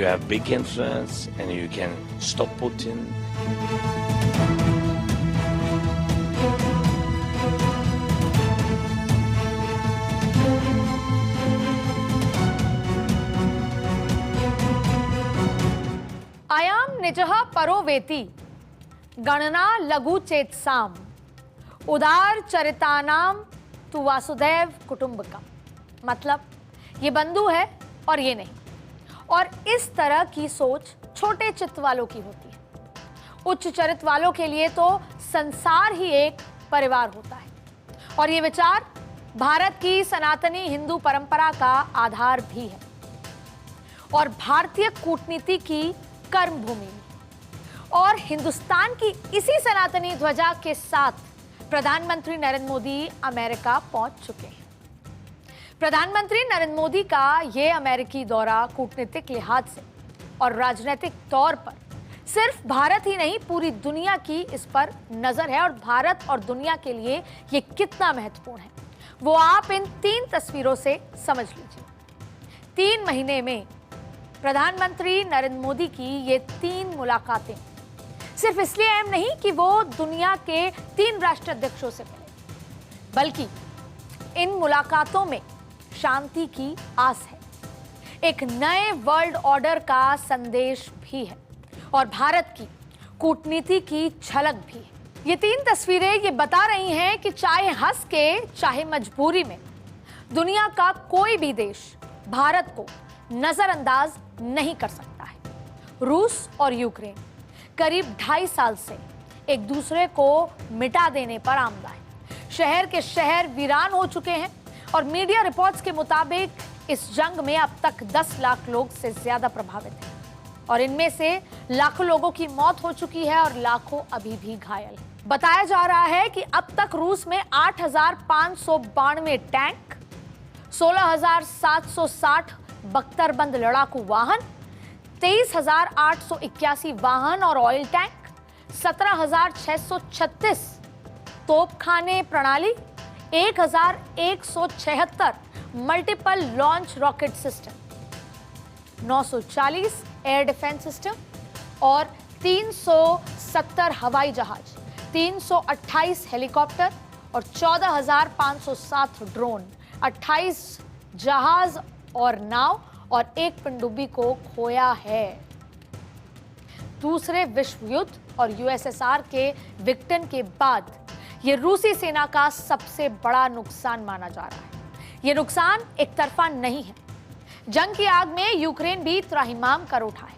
have big influence and you can stop Putin. अयम निजः परो वेति गणना लघु चेतसाम उदार चरितानाम तु वासुदेव कुटुंबकम। मतलब ये बंधु है और ये नहीं। और इस तरह की सोच छोटे चित्त वालों की होती है। उच्च चरित वालों के लिए तो संसार ही एक परिवार होता है। और ये विचार भारत की सनातनी हिंदू परंपरा का आधार भी है और भारतीय कूटनीति की कर्मभूमि में। और हिंदुस्तान की इसी सनातनी ध्वजा के साथ प्रधानमंत्री नरेंद्र मोदी अमेरिका पहुंच चुके हैं। प्रधानमंत्री नरेंद्र मोदी का यह अमेरिकी दौरा कूटनीतिक लिहाज से और राजनीतिक तौर पर सिर्फ भारत ही नहीं पूरी दुनिया की इस पर नजर है। और भारत और दुनिया के लिए यह कितना महत्वपूर्ण है वो आप इन 3 तस्वीरों से समझ लीजिए। 3 महीने में प्रधानमंत्री नरेंद्र मोदी की ये 3 मुलाकातें सिर्फ इसलिए अहम नहीं कि वो दुनिया के 3 राष्ट्राध्यक्षों से मिले, बल्कि इन मुलाकातों में शांति की आस है, एक नए वर्ल्ड ऑर्डर का संदेश भी है और भारत की कूटनीति की झलक भी है। ये 3 तस्वीरें ये बता रही हैं कि चाहे हंस के चाहे मजबूरी में दुनिया का कोई भी देश भारत को नजरअंदाज नहीं कर सकता है। रूस और यूक्रेन करीब 2.5 साल से एक दूसरे को मिटा देने पर आमदा है। शहर के शहर वीरान हो चुके हैं और मीडिया रिपोर्ट्स के मुताबिक इस जंग में अब तक 10 लाख लोग से ज्यादा प्रभावित हैं और इनमें से लाखों लोगों की मौत हो चुकी है और लाखों अभी भी घायल हैं। बताया जा रहा है कि अब तक रूस में 8,592 टैंक, 16,760 बख्तरबंद लड़ाकू वाहन, 23,881 वाहन और ऑयल टैंक, 17,636 तोपखाने प्रणाली, 1,176 multiple launch rocket system, 940 air defence system और 370 हवाई जहाज, 328 हेलीकॉप्टर और 14,507 ड्रोन, 28 जहाज और नाव और 1 पनडुब्बी को खोया है। दूसरे विश्व युद्ध और यूएसएसआर के विघटन के बाद यह रूसी सेना का सबसे बड़ा नुकसान माना जा रहा है। यह नुकसान एक तरफा नहीं है। जंग की आग में यूक्रेन भी त्राहिमाम कर उठा है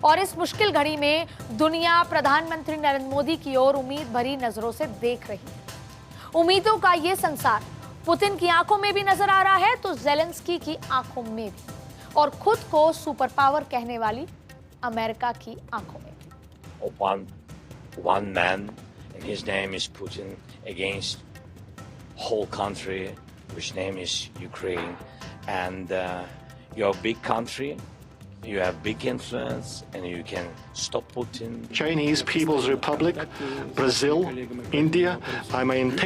और इस मुश्किल घड़ी में दुनिया प्रधानमंत्री नरेंद्र मोदी की ओर उम्मीद भरी नजरों से देख रही है। उम्मीदों का यह संसार पुतिन की आंखों में भी नजर आ रहा है तो जेलेंस्की की आंखों में भी और खुद को सुपर पावर कहने वाली अमेरिका की आंखों में भी। One man and his name is Putin against whole country which name is Ukraine and you're a big country, you have big influence and you can stop Putin. Chinese People's Republic, Brazil, India. I'm in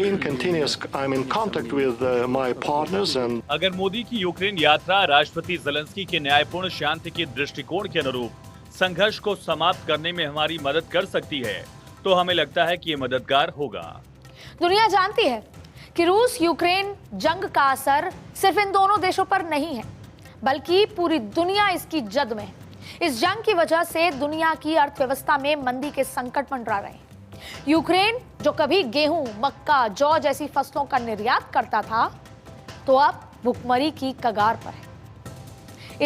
contact with my partners and अगर मोदी की Ukraine यात्रा राष्ट्रपति Zelensky के न्यायपूर्ण शांति के दृष्टिकोण के अनुरूप संघर्ष को समाप्त करने में हमारी मदद कर सकती है तो हमें लगता है कि ये मददगार होगा। दुनिया जानती है कि रूस यूक्रेन जंग का असर सिर्फ इन दोनों देशों पर नहीं है बल्कि पूरी दुनिया इसकी जद में है। इस जंग की वजह से दुनिया की अर्थव्यवस्था में मंदी के संकट मंडरा रहे हैं। यूक्रेन जो कभी गेहूं, मक्का, जौ जैसी फसलों का निर्यात करता था तो अब भुखमरी की कगार पर है।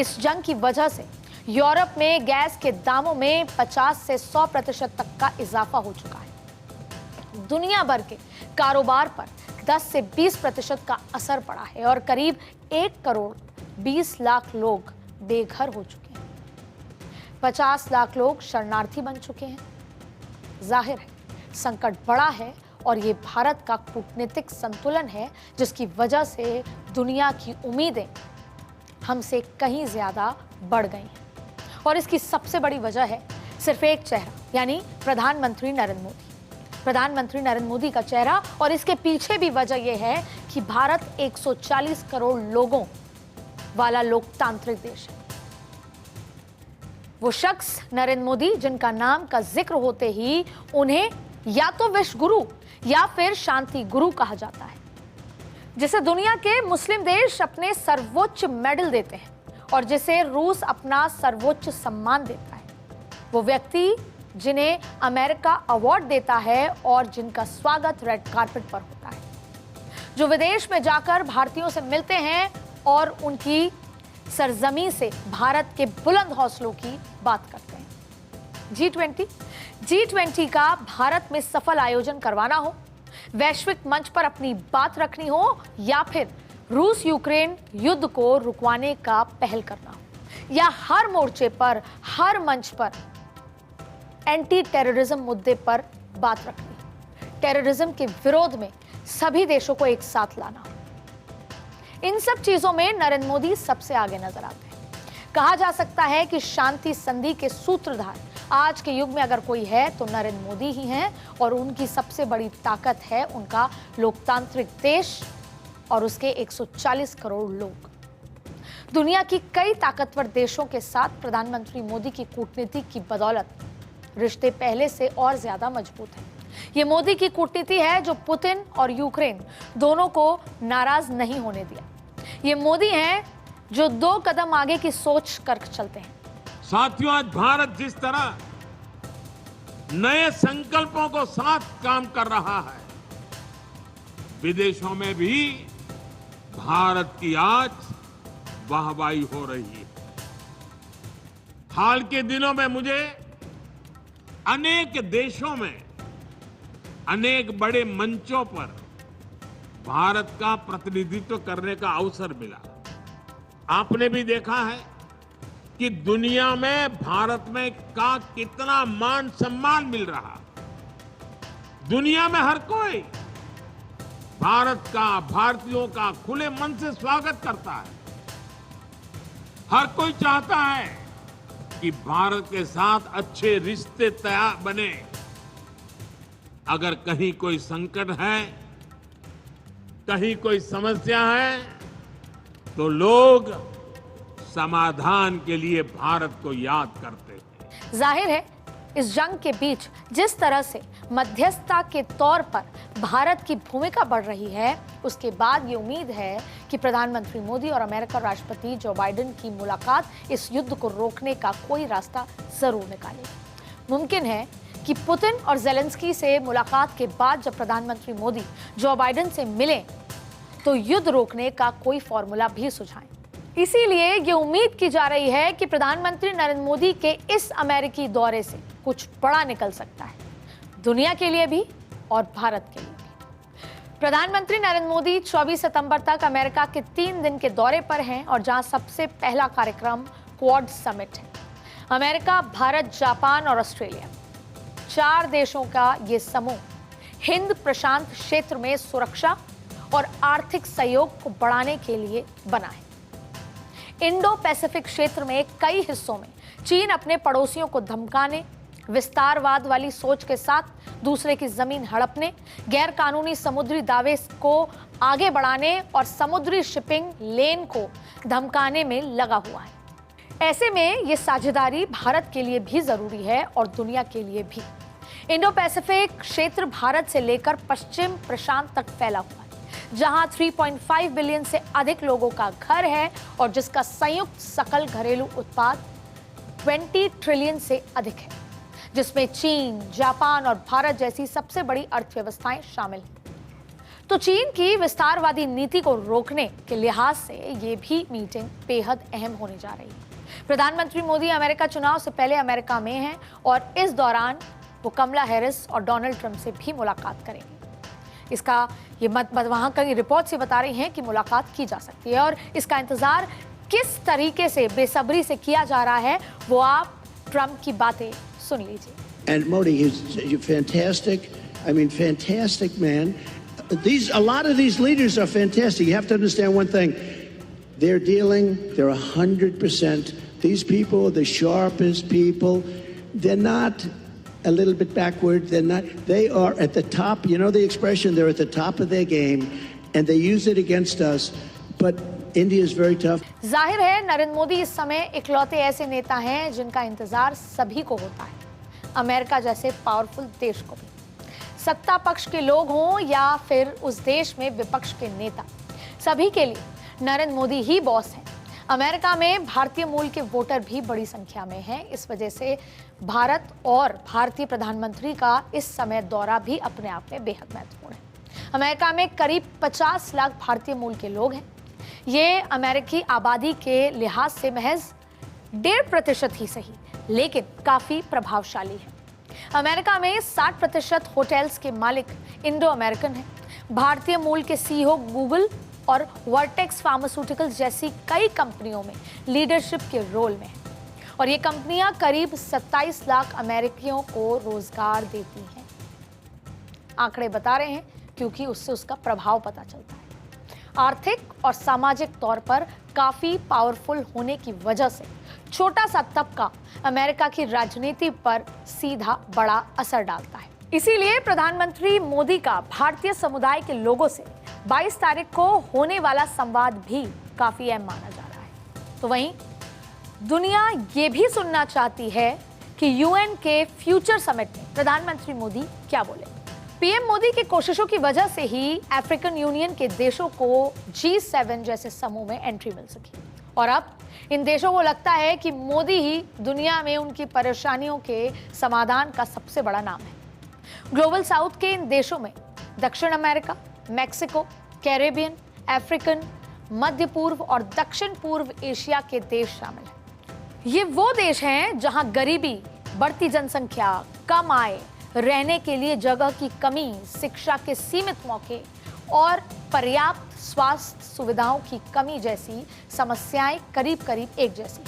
इस जंग की वजह से यूरोप में गैस के दामों में 50 से 100% तक का इजाफा हो चुका है। दुनिया भर के कारोबार पर 10 से 20% का असर पड़ा है और करीब 1 करोड़ 20 लाख लोग बेघर हो चुके हैं। 50 लाख लोग शरणार्थी बन चुके हैं। जाहिर है संकट बड़ा है और ये भारत का कूटनीतिक संतुलन है जिसकी वजह से दुनिया की उम्मीदें हमसे कहीं ज्यादा बढ़ गई हैं और इसकी सबसे बड़ी वजह है सिर्फ एक चेहरा यानी प्रधानमंत्री नरेंद्र मोदी। प्रधानमंत्री नरेंद्र मोदी का चेहरा और इसके पीछे भी वजह यह है कि भारत 140 करोड़ लोगों वाला लोकतांत्रिक देश है। वो शख्स नरेंद्र मोदी जिनका नाम का जिक्र होते ही उन्हें या तो विश्व गुरु या फिर शांति गुरु कहा जाता है, जिसे दुनिया के मुस्लिम देश अपने सर्वोच्च मेडल देते हैं और जिसे रूस अपना सर्वोच्च सम्मान देता है। वो व्यक्ति जिन्हें अमेरिका अवार्ड देता है और जिनका स्वागत रेड कार्पेट पर होता है, जो विदेश में जाकर भारतीयों से मिलते हैं और उनकी सरजमी से भारत के बुलंद हौसलों की बात करते हैं। G20 का भारत में सफल आयोजन करवाना हो, वैश्विक मंच पर अपनी बात रखनी हो या फिर रूस यूक्रेन युद्ध को रुकवाने का पहल करना हो या हर मोर्चे पर, हर मंच पर एंटी टेररिज्म मुद्दे पर बात रखनी, टेररिज्म के विरोध में सभी देशों को एक साथ लाना, इन सब चीजों में नरेंद्र मोदी सबसे आगे नजर आते हैं। कहा जा सकता है कि शांति संधि के सूत्रधार आज के युग में अगर कोई है तो नरेंद्र मोदी ही हैं और उनकी सबसे बड़ी ताकत है उनका लोकतांत्रिक देश और उसके 140 करोड़ लोग। दुनिया की कई ताकतवर देशों के साथ प्रधानमंत्री मोदी की कूटनीति की बदौलत रिश्ते पहले से और ज्यादा मजबूत हैं। ये मोदी की कूटनीति है जो पुतिन और यूक्रेन दोनों को नाराज नहीं होने दिया। ये मोदी हैं जो 2 कदम आगे की सोच कर चलते हैं। साथियों, आज भारत जिस तरह नए संकल्पों को साथ काम कर रहा है, विदेशों में भी भारत की आज वाहवाही हो रही है। हाल के दिनों में मुझे अनेक देशों में अनेक बड़े मंचों पर भारत का प्रतिनिधित्व करने का अवसर मिला। आपने भी देखा है कि दुनिया में भारत में का कितना मान सम्मान मिल रहा। दुनिया में हर कोई भारत का, भारतीयों का खुले मन से स्वागत करता है। हर कोई चाहता है कि भारत के साथ अच्छे रिश्ते तैयार बने। अगर कहीं कोई संकट है, कहीं कोई समस्या है, तो लोग समाधान के लिए भारत को याद करते हैं। जाहिर है इस जंग के बीच जिस तरह से मध्यस्थता के तौर पर भारत की भूमिका बढ़ रही है, उसके बाद ये उम्मीद है कि प्रधानमंत्री मोदी और अमेरिका राष्ट्रपति जो बाइडेन की मुलाकात इस युद्ध को रोकने का कोई रास्ता जरूर निकालेगी। मुमकिन है कि पुतिन और जेलेंस्की से मुलाकात के बाद जब प्रधानमंत्री मोदी जो बाइडेन से मिले तो युद्ध रोकने का कोई फॉर्मूला भी सुझाएं। इसीलिए ये उम्मीद की जा रही है कि प्रधानमंत्री नरेंद्र मोदी के इस अमेरिकी दौरे से कुछ बड़ा निकल सकता है, दुनिया के लिए भी और भारत के लिए भी। प्रधानमंत्री नरेंद्र मोदी 24 सितंबर तक अमेरिका के 3 दिन के दौरे पर हैं और जहां सबसे पहला कार्यक्रम क्वाड समिट है। अमेरिका, भारत, जापान और ऑस्ट्रेलिया 4 देशों का ये समूह हिंद प्रशांत क्षेत्र में सुरक्षा और आर्थिक सहयोग को बढ़ाने के लिए बना है। इंडो पैसिफिक क्षेत्र में कई हिस्सों में चीन अपने पड़ोसियों को धमकाने, विस्तारवाद वाली सोच के साथ दूसरे की जमीन हड़पने, गैर कानूनी समुद्री दावे को आगे बढ़ाने और समुद्री शिपिंग लेन को धमकाने में लगा हुआ है। ऐसे में ये साझेदारी भारत के लिए भी जरूरी है और दुनिया के लिए भी। इंडो पैसिफिक क्षेत्र भारत से लेकर पश्चिम प्रशांत तक फैला हुआ है, जहां 3.5 बिलियन से अधिक लोगों का घर है और जिसका संयुक्त सकल घरेलू उत्पाद 20 ट्रिलियन से अधिक है, जिसमें चीन, जापान और भारत जैसी सबसे बड़ी अर्थव्यवस्थाएं शामिल हैं। तो चीन की विस्तारवादी नीति को रोकने के लिहाज से ये भी मीटिंग बेहद अहम होने जा रही है। प्रधानमंत्री मोदी अमेरिका चुनाव से पहले अमेरिका में हैं और इस दौरान वो कमला हैरिस और डोनाल्ड ट्रंप से भी मुलाकात करेंगे। इसका ये वहां की रिपोर्ट से बता रही हैं कि मुलाकात की जा सकती है और इसका इंतजार किस तरीके से बेसब्री से किया जा रहा है वो आप ट्रंप की बातें सुन लीजिए। And Modi is fantastic. I mean, fantastic man. A lot of these leaders are fantastic. You have to understand one thing. They're 100%. These people are the sharpest people. They're not a little bit backward. They are at the top. You know the expression, they're at the top of their game, and they use it against us. But India is very tough. जाहिर है नरेंद्र मोदी इस समय इकलौते ऐसे नेता हैं जिनका इंतजार सभी को होता है, अमेरिका जैसे पावरफुल देश को भी। सत्ता पक्ष के लोग हों या फिर उस देश में विपक्ष के नेता, सभी के लिए नरेंद्र मोदी ही बॉस हैं। अमेरिका में भारतीय मूल के वोटर भी बड़ी संख्या में हैं। इस वजह से भारत और भारतीय प्रधानमंत्री का इस समय दौरा भी अपने आप में बेहद महत्वपूर्ण है। अमेरिका में करीब 50 लाख भारतीय मूल के लोग हैं। ये अमेरिकी आबादी के लिहाज से महज 1.5% ही सही, लेकिन काफी प्रभावशाली है। अमेरिका में 60% होटल्स के मालिक इंडो अमेरिकन हैं। भारतीय मूल के सीईओ गूगल और वर्टेक्स फार्मास्यूटिकल्स जैसी कई कंपनियों में लीडरशिप के रोल में हैं और ये कंपनियां करीब 27 लाख अमेरिकियों को रोजगार देती हैं। आंकड़े बता रहे हैं क्योंकि उससे उसका प्रभाव पता चलता है। आर्थिक और सामाजिक तौर पर काफी पावरफुल होने की वजह से छोटा सा तबका अमेरिका की राजनीति पर सीधा बड़ा असर डालता है। इसीलिए प्रधानमंत्री मोदी का भारतीय समुदाय के लोगों से 22 तारीख को होने वाला संवाद भी काफी अहम माना जा रहा है। तो वहीं दुनिया ये भी सुनना चाहती है कि यूएन के फ्यूचर समिट में प्रधानमंत्री मोदी क्या बोले। पीएम मोदी की कोशिशों की वजह से ही अफ्रीकन यूनियन के देशों को G7 जैसे समूह में एंट्री मिल सकी और अब इन देशों को लगता है कि मोदी ही दुनिया में उनकी परेशानियों के समाधान का सबसे बड़ा नाम है। ग्लोबल साउथ के इन देशों में दक्षिण अमेरिका, मैक्सिको, कैरेबियन, अफ्रीकन, मध्य पूर्व और दक्षिण पूर्व एशिया के देश शामिल हैं। ये वो देश हैं जहां गरीबी, बढ़ती जनसंख्या, कम आय, रहने के लिए जगह की कमी, शिक्षा के सीमित मौके और पर्याप्त स्वास्थ्य सुविधाओं की कमी जैसी समस्याएं करीब करीब एक जैसी।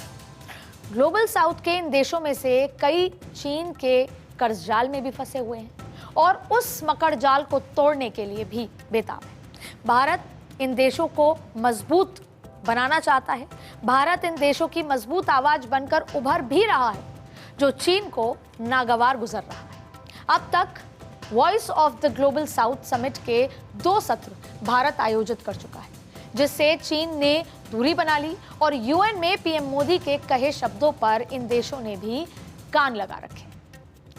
ग्लोबल साउथ के इन देशों में से कई चीन के कर्ज जाल में भी फंसे हुए हैं और उस मकड़ जाल को तोड़ने के लिए भी बेताब है। भारत इन देशों को मजबूत बनाना चाहता है। भारत इन देशों की मजबूत आवाज बनकर उभर भी रहा है जो चीन को नागवार गुजर रहा है। अब तक voice of the global south summit के 2 सत्र भारत आयोजित कर चुका है, जिससे चीन ने दूरी बना ली और यूएन में पीएम मोदी के कहे शब्दों पर इन देशों ने भी कान लगा रखे,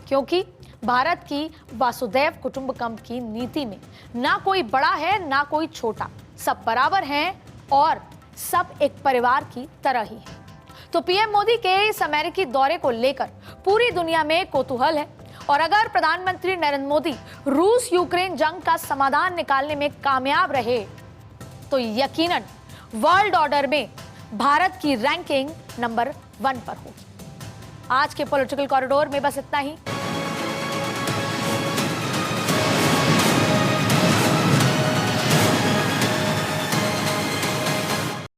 क्योंकि भारत की वासुदेव कुटुंबकम की नीति में ना कोई बड़ा है ना कोई छोटा, सब बराबर हैं और सब एक परिवार की तरह ही हैं। तो पीएम मोदी के इस अमेरिकी दौरे को लेकर पूरी दुनिया में कौतूहल है और अगर प्रधानमंत्री नरेंद्र मोदी रूस यूक्रेन जंग का समाधान निकालने में कामयाब रहे तो यकीनन वर्ल्ड ऑर्डर में भारत की रैंकिंग नंबर 1 पर होगी। आज के पॉलिटिकल कॉरिडोर में बस इतना ही।